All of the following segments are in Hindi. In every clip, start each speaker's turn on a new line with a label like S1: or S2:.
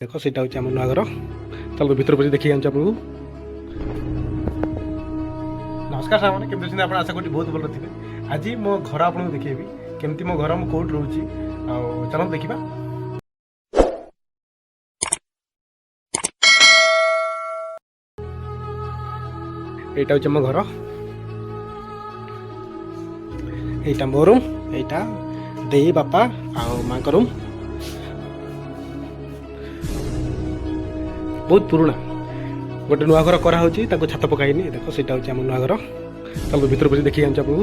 S1: देख सीटा हूँ आम नुआ घर चलो भर पड़े देखिए आपको नमस्कार सार मैंने केमी अच्छे आप आशा करी बहुत भल थे। आज मो घर आपको देखिए केमती मो घर कौट रोचे चलो देखा। यहाँ हूँ मो घर यहाँ मो रूम यहाँ दे बापा माँ रूम बहुत पुराना गोटे नुआ घर कराऊँ छात पकाईनी देख सीटा हूँ आम नुआ घर चलो भर पड़े देखिए आपको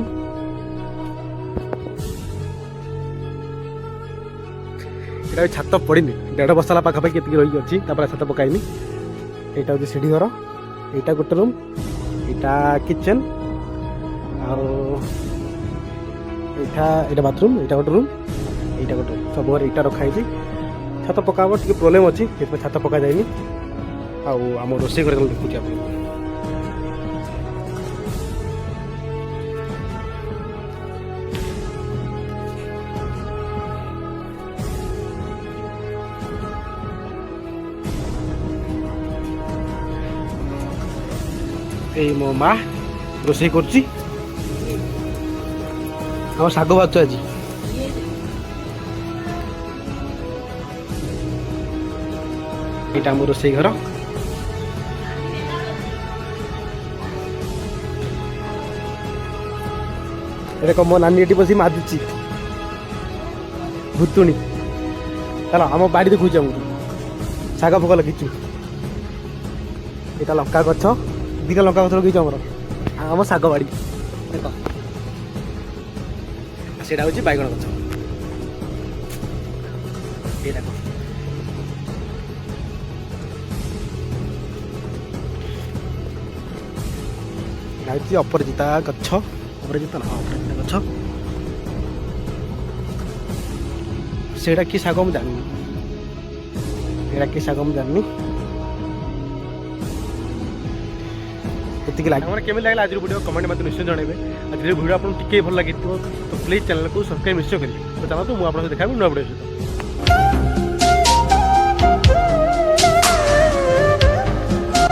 S1: यहाँ छात पड़ी 1.5 वर्ष पाखापाखि ये रही अच्छी छात पकाईनी। यहाँ हूँ सीढ़ी घर यहाँ गोटे रूम यहाँ किचन आटा बाथरूम यहाँ गोटे रूम यहाँ गोटे सब यहाँ रखाई छात पकाब टे प्रोब्लेम अच्छी छात पका जाए आम रोसे घर देखुच आप मो माँ रोसे कर साग भात आज यहाँ आम रोसे घर ये मो नानी ये बस माजुची भुतुणी चलो आम बाड़ी देखुच आमको शाग फग लगिचु यहाँ लंका गछ 2टा लंका गछ लगे आम शाग बाड़ी देख से हूँ बैगण गछ ये देख अपराजिता गछ अपराजिता ना अपराजिता गछ सेटा कि शाग मुझे जाननी कि शाग मुझे जाननी ये लगे केमी लगे आज वीडियो कमेंट मत निश्चय जनइबे। आज वीडियो आपको टिके भल लगी तो प्लीज चैनल को सब्सक्राइब निश्चय करेंगे। तो चलो मुझे देखा नुआ वीडियो सहित।